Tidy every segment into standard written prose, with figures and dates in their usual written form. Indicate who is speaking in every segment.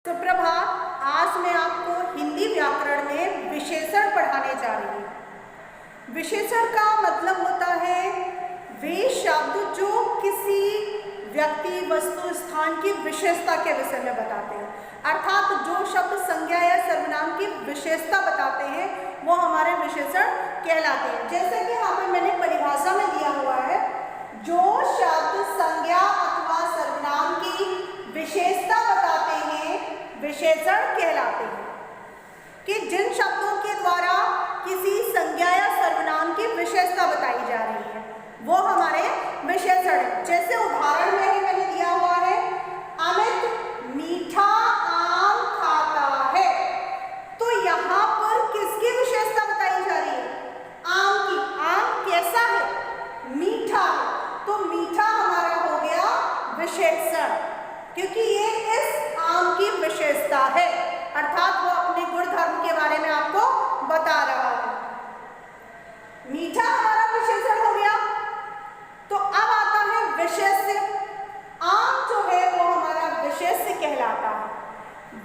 Speaker 1: सुप्रभात। आज मैं आपको हिंदी व्याकरण में विशेषण पढ़ाने जा रही हूँ। विशेषण का मतलब होता है वे शब्द जो किसी व्यक्ति, वस्तु, स्थान की विशेषता के विषय में बताते हैं। अर्थात जो शब्द संज्ञा या सर्वनाम की विशेषता बताते हैं वो हमारे विशेषण कहलाते हैं। जैसे कि यहाँ पर मैंने परिभाषा में दिया हुआ है, जो शब्द संज्ञा अथवा सर्वनाम की विशेषता बताते हैं विशेषण कहलाते हैं। कि जिन शब्दों के द्वारा किसी संज्ञा या सर्वनाम की विशेषता बताई जा रही है वो हमारे विशेषण है। जैसे उदाहरण में ही मैंने दिया हुआ है, अमित मीठा आम खाता है। तो यहाँ पर किसकी विशेषता बताई जा रही है? आम की। आम कैसा है? मीठा है। तो मीठा हमारा हो गया विशेषण, क्योंकि ये इस आम की विशेषता है, अर्थात वो अपने गुण धर्म के बारे में आपको बता रहा है। मीठा हमारा विशेषण हो गया। तो अब आता है विशेष्य। आम जो है वो हमारा विशेष्य कहलाता है।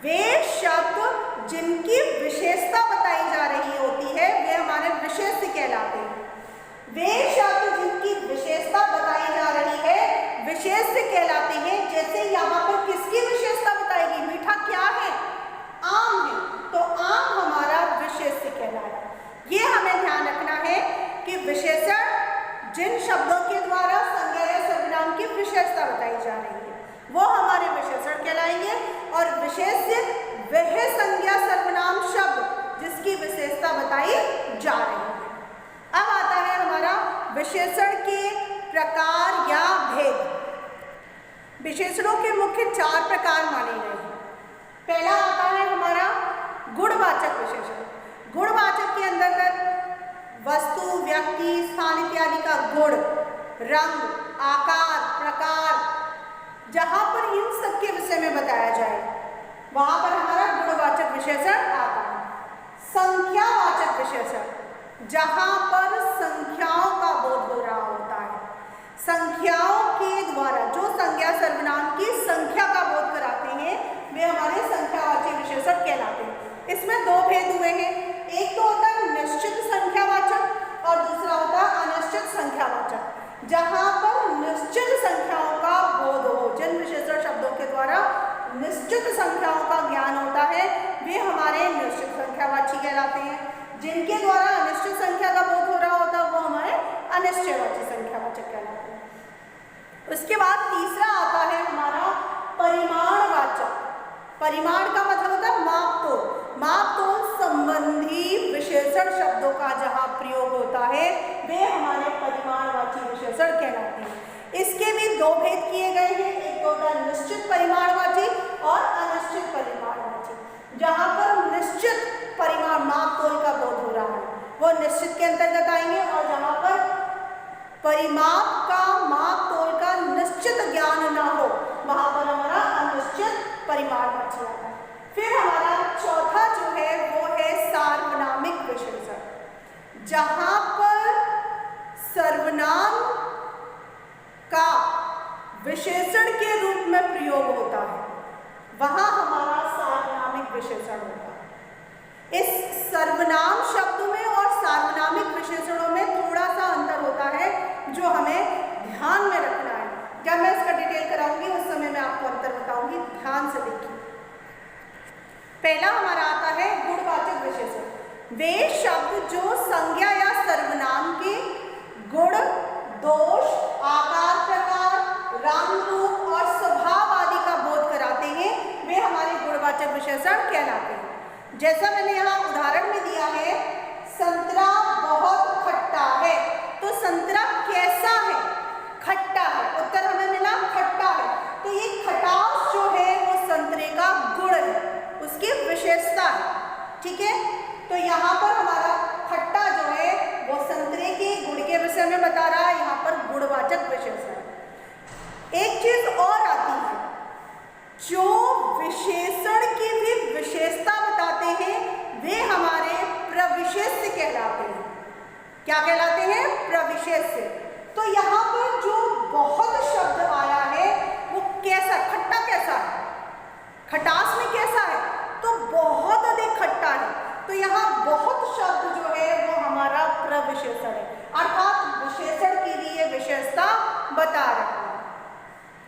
Speaker 1: वे शब्द जिनकी विशेषता बताई जा रही होती है वे हमारे विशेष्य कहलाते हैं। वे शब्द जिनकी विशेषता बताई जा रही है विशेष्य कहलाते हैं। जैसे यहाँ पर किसकी विशेषता बताएगी? मीठा क्या है? आम है। तो आम हमारा विशेष्य कहलाता है। ये हमें ध्यान रखना है कि विशेषण जिन शब्दों के द्वारा संज्ञा या सर्वनाम की विशेषता बताई जा रही है वो हमारे विशेषण कहलाएंगे, और विशेष्य वह संज्ञा सर्वनाम शब्द जिसकी विशेषता बताई जा रही है। अब आता है हमारा विशेषण के प्रकार या भेद। विशेषणों के मुख्य 4 प्रकार माने गए हैं। पहला आता है हमारा गुणवाचक विशेषण। गुणवाचक के अंतर्गत वस्तु, व्यक्ति, स्थान इत्यादि का गुण, रंग, आकार, प्रकार, जहां पर इन सब के विषय में बताया जाए वहां पर हमारा गुणवाचक विशेषण आता है। संख्यावाचक विशेषण, जहां पर संख्याओं का बोध हो रहा होता है। संख्याओं के द्वारा जो संज्ञा सर्वनाम की संख्या का बोध कराते हैं वे हमारे संख्यावाचक विशेषण कहलाते हैं। इसमें 2 भेद हुए हैं। एक तो होता है निश्चित संख्यावाचक और दूसरा होता है अनिश्चित संख्यावाचक। जहां पर निश्चित संख्याओं का बोध हो, जिन विशेषण शब्दों के द्वारा निश्चित संख्याओं का ज्ञान होता है वे हमारे निश्चित संख्यावाची कहलाते हैं। जिनके द्वारा अनिश्चित संख्या का बोध हो रहा होता है वो हमारे अनिश्चयवाची संख्यावाचक कहलाते हैं। उसके बाद तीसरा आता है हमारा परिमाणवाचक। परिमाण का मतलब होता है माप-तोल। माप-तोल संबंधी विशेषण शब्दों का जहां प्रयोग होता है वे हमारे परिमाणवाची विशेषण कहलाते हैं। इसके भी 2 भेद किए गए हैं। एक होता है निश्चित परिमाणवाची और अनिश्चित परिमाणवाची। जहां पर निश्चित परिमाण माप-तोल का बोध हो रहा है वो निश्चित के अंतर्गत आएंगे, और जहां पर परिमाप का, माप-तोल का निश्चित ज्ञान ना हो वहां पर हमारा अनिश्चित परिमाणवाची आता है। फिर हमारा चौथा जो है वो है सार्वनामिक विशेषण। जहां पर सर्वनाम का विशेषण के रूप में प्रयोग होता है वहां हमारा सार्वनामिक विशेषण होता है। इस सर्वनाम शब्द में और सार्वनामिक विशेषणों में थोड़ा सा अंतर होता है जो हमें ध्यान में रखना है। जब मैं इसका डिटेल कराऊंगी उस समय मैं आपको अंतर बताऊंगी, ध्यान से देखिए। पहला हमारा आता है गुणवाचक विशेषण। वे शब्द जो संज्ञा या सर्वनाम के गुण, दोष, आकार, प्रकार, रंग, रूप और स्वभाव आदि का बोध कराते हैं वे हमारे गुणवाचक विशेषण कहलाते हैं। जैसा मैंने यहाँ उदाहरण में दिया है, संतरा बहुत खट्टा है। तो संतरा कैसा है? खट्टा है। उत्तर हमें मिला खट्टा है। तो ये खटास जो है वो संतरे का गुण है, उसकी विशेषता है। ठीक है, तो यहाँ पर हमारा खट्टा जो है वो संतरे के गुण के विषय में बता रहा है, यहाँ पर गुणवाचक विशेषण। एक चीज और आती है, जो विशेषण की भी विशेषता बताते हैं वे हमारे प्रविशेष्य कहलाते हैं। क्या कहलाते हैं? प्रविशेष्य। तो यहाँ पर जो बहुत शब्द आया है वो कैसा, खट्टा कैसा है? खटास में कैसा यहाँ बहुत शब्द जो है वो हमारा प्रविशेषण है, अर्थात विशेषण की भी ये विशेषता बता रहा है।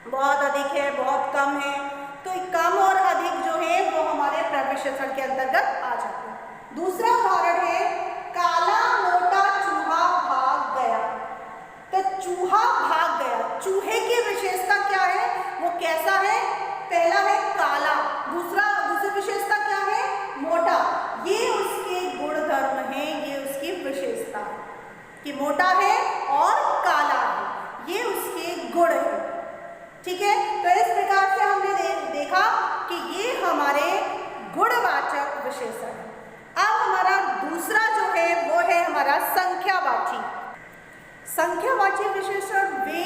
Speaker 1: बहुत अधिक है, बहुत कम है, तो कम और अधिक जो है वो हमारे प्रविशेषण के अंतर्गत आ जाते हैं। दूसरा उदाहरण है काला मोटा चूहा भाग गया। तो चूहा भाग गया, चूहे की विशेषता क्या है, वो कैसा है? पहला है काला, दूसरी विशेषता क्या है? मोटा। ये उसके गुण धर्म है, ये उसकी विशेषता है कि मोटा है और काला है, ये उसके गुण है। ठीक है, तो इस प्रकार से हमने देखा कि ये हमारे गुणवाचक विशेषण है। अब हमारा दूसरा जो है वो है हमारा संख्यावाची। संख्यावाची विशेषण वे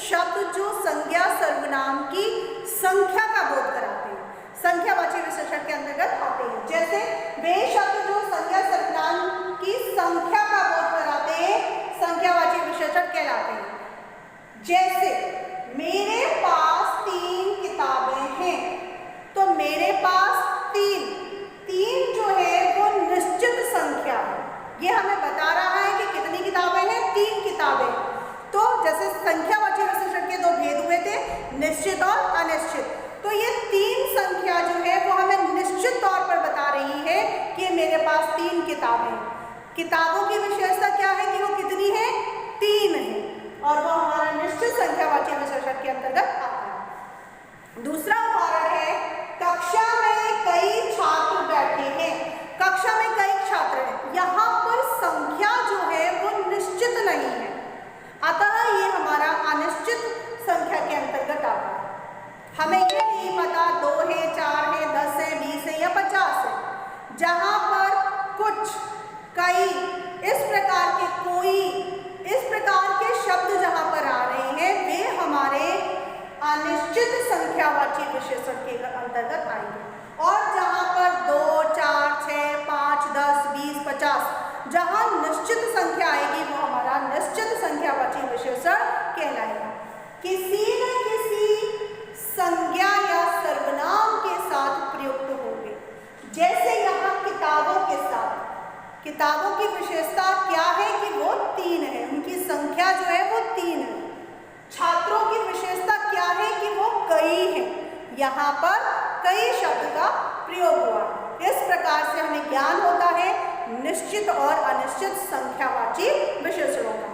Speaker 1: शब्द जो संज्ञा सर्वनाम की संख्या का बोध कराते हैं, संख्यावाची विशेषण के अंतर्गत आते हैं। जैसे वे शब्द जो संज्ञा सर्वनाम की संख्या का बोध कराते हैं, संख्यावाची विशेषण कहलाते हैं। जैसे मेरे पास 3 किताबें हैं, तो मेरे पास 3 जो है वो निश्चित संख्या है, ये हमें बता रहा है कि कितनी किताबें हैं, 3 किताबें। तो जैसे संख्यावाची विशेषण के 2 भेद हुए थे, निश्चित और अनिश्चित, तो ये 3 संख्या जो है वो हमें निश्चित तौर पर बता रही है कि मेरे पास 3 किताबें हैं। किताबों की विशेषता क्या है कि वो कितनी है? 3 है, और वो हमारा निश्चित संख्यावाची विशेषण के अंतर्गत आता है। दूसरा उदाहरण है कक्षा में कई छात्र बैठे हैं। कक्षा में कई छात्र हैं, यहाँ पर संख्या जो है वो निश्चित नहीं है, अतः ये हमारा अनिश्चित संख्या के अंतर्गत आता है। हमें ये नहीं पता 2 है, 4 है, 10 है, 20 है या 50 है। जहाँ पर कुछ, कई, इस प्रकार के शब्द जहाँ पर आ रहे हैं वे हमारे अनिश्चित संख्यावाची विशेषण के अंतर्गत आएंगे। और जहाँ पर 2, 4, 6, 5, 10, 20, 50 जहाँ निश्चित संख्या आएगी वो हमारा निश्चित संख्यावाची विशेषण कहलाएगा। किसी न किसी संज्ञा या सर्वनाम के साथ प्रयुक्त होंगे। जैसे यहाँ किताबों के साथ, किताबों की विशेषता क्या है कि वो 3 है, उनकी संख्या जो है वो 3 है। छात्रों की विशेषता क्या है कि वो कई है, यहाँ पर कई शब्द का प्रयोग हुआ। इस प्रकार से हमें ज्ञान होता है निश्चित और अनिश्चित संख्यावाची विशेषणों का।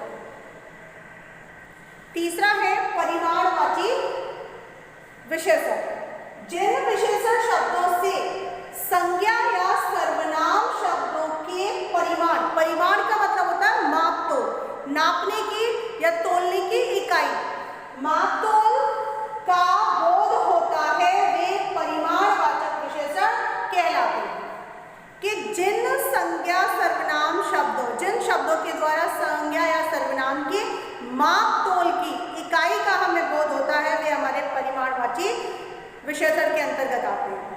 Speaker 1: तीसरा है परिमाणवाची विशेषण। जिन विशेषण शब्दों से संज्ञा या सर्वनाम शब्दों के परिमाण का मतलब होता है माप तोल, नापने की या तोलने की इकाई, माप तोल का बोध होता है, वे परिमाणवाचक विशेषण कहलाते हैं। कि जिन संज्ञा सर्वनाम शब्दों, जिन शब्दों के द्वारा संज्ञा या सर्वनाम की माप तोल की इकाई का हमें बोध होता है, वे हमारे परिमाणवाची विशेषण के अंतर्गत आते हैं।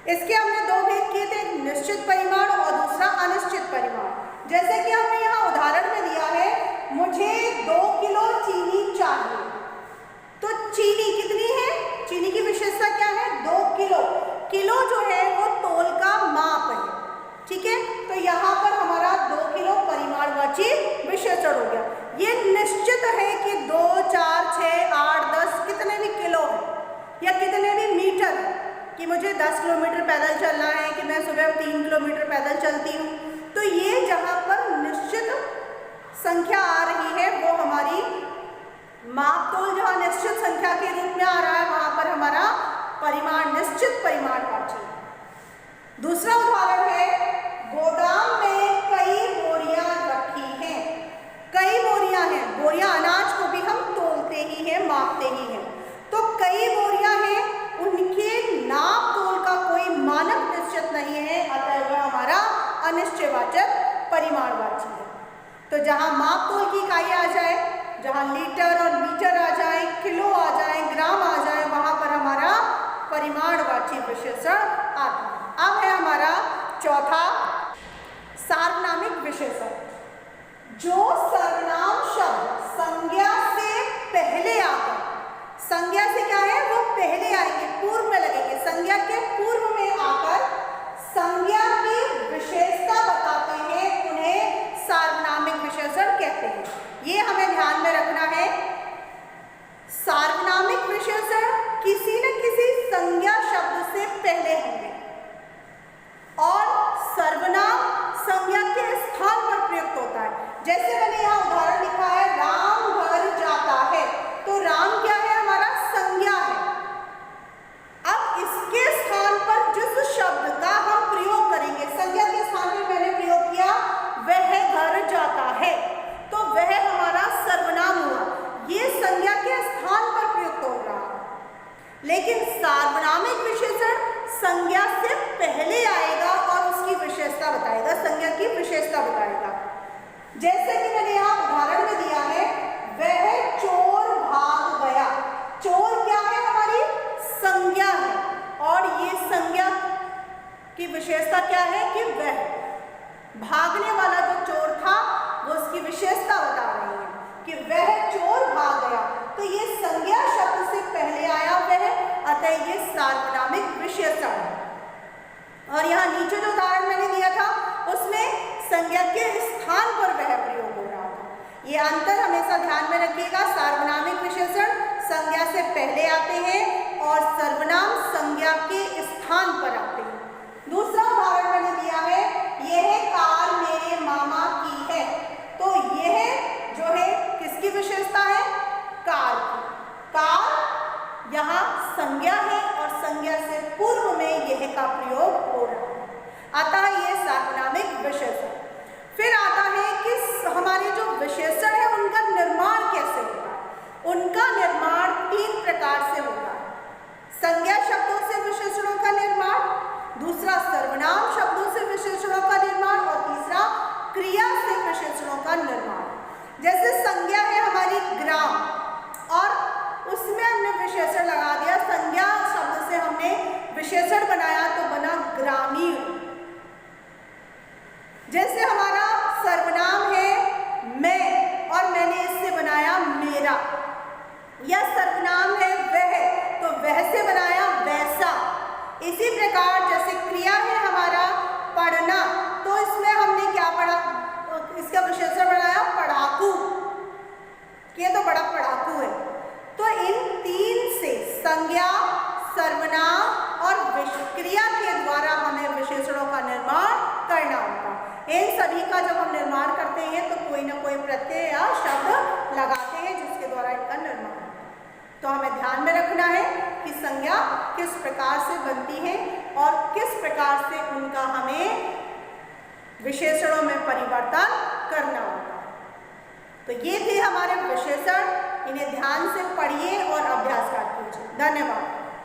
Speaker 1: इसके हमने 2 भेद किए थे, निश्चित परिमाण और दूसरा अनिश्चित परिमाण। जैसे कि हमने यहाँ उदाहरण में दिया है, मुझे 2 किलो चीनी चाहिए, तो चीनी कितनी है? चीनी की विशेषता क्या है? 2 किलो। किलो जो है वो तोल का माप है, ठीक है। तो यहाँ पर हमारा 2 किलो परिमाणवाची विशेषण हो गया। ये निश्चित है कि 2, 4, 6, 8, 10 कितने भी किलो है या कितने भी मीटर है, कि मुझे 10 किलोमीटर पैदल चलना है, कि मैं सुबह 3 किलोमीटर पैदल चलती हूँ। तो ये जहाँ पर निश्चित संख्या आ रही है वो हमारी माप तोल, जहाँ निश्चित संख्या के रूप में आ रहा है वहाँ पर हमारा परिमाण निश्चित परिमाणवाची। दूसरा उदाहरण है गोदाम में कई बोरियां रखी हैं। कई बोरियां हैं, बोरियां अनाज को भी हम तोलते ही हैं, मापते ही हैं। तो कई बोरियां हैं, उनके नाप तोल का कोई मानक निश्चित नहीं है, अतः वह हमारा अनिश्चयवाचक परिमाणवाची है। तो जहाँ माप तोल की इकाई आ जाए, जहाँ लीटर और मीटर आ जाए, किलो आ जाए, ग्राम आ जाए, वहाँ पर हमारा परिमाणवाची विशेषण आता है। अब है हमारा चौथा सार्वनामिक विशेषण। जो सर्वनाम शब्द संज्ञा से पहले आकर, संज्ञा से क्या है वो पहले आएंगे, पूर्व में लगेंगे, संज्ञा के पूर्व में आकर संज्ञा की विशेषता से पहले आएगा और उसकी विशेषता बताएगा, संज्ञा की विशेषता बताएगा। जैसे कि मैंने यहाँ उदाहरण में दिया है, वह चोर भाग गया। चोर क्या है? हमारी संज्ञा है, और ये संज्ञा की विशेषता क्या है कि वह भागने वाला जो चोर था वो उसकी विशेषता बता रही है कि वह चोर भाग गया। तो ये संज्ञा शब्द से पहले आया वह, अतः ये सार्वनामिक विशेषण है। और यहाँ नीचे जो उदाहरण मैंने दिया था उसमें संज्ञा के स्थान पर वह प्रयोग हो रहा था। ये अंतर हमेशा ध्यान में रखिएगा। सार्वनामिक विशेषण संज्ञा से पहले आते हैं और सर्वनाम संज्ञा के स्थान पर आते हैं। दूसरा उदाहरण मैंने दिया है, यह कार मेरे मामा की है। तो यह जो है किसकी विशेषता है? कार की। कार यहाँ संज्ञा है और संज्ञा से पूर्व में यह का प्रयोग हो रहा है, अतः ये सार्वनामिक विशेषण। फिर आता है कि हमारे जो विशेषण है उनका निर्माण कैसे होता है। उनका निर्माण 3 प्रकार से होता है। संज्ञा शब्दों से विशेषणों का निर्माण, दूसरा सर्वनाम शब्दों से विशेषणों का निर्माण, और तीसरा क्रिया से विशेषणों का निर्माण। जैसे संज्ञा है हमारी ग्राम, और उसमें हमने विशेषण लगा दिया, संज्ञा शब्द से हमने विशेषण बनाया तो बना ग्रामीण। जैसे हमारा सर्वनाम है मैं, और मैंने इससे बनाया मेरा। या सर्वनाम है वह, तो वह से बनाया वैसा। इसी प्रकार जैसे क्रिया है हमारा पढ़ना, तो इसमें हमने क्या पढ़ा? इसका विशेषण बनाया पढ़ाकू, ये तो बड़ा पढ़ाकू है। तो इन 3 से संज्ञा, सर्वनाम और क्रिया के द्वारा हमें विशेषणों का निर्माण करना होगा। इन सभी का जब हम निर्माण करते हैं तो कोई ना कोई प्रत्यय या शब्द लगाते हैं जिसके द्वारा इनका निर्माण होता है। तो हमें ध्यान में रखना है कि संज्ञा किस प्रकार से बनती है और किस प्रकार से उनका हमें विशेषणों में परिवर्तन करना होगा। तो ये थे हमारे विशेषण, इन्हें ध्यान से पढ़िए और अभ्यास कीजिए। धन्यवाद।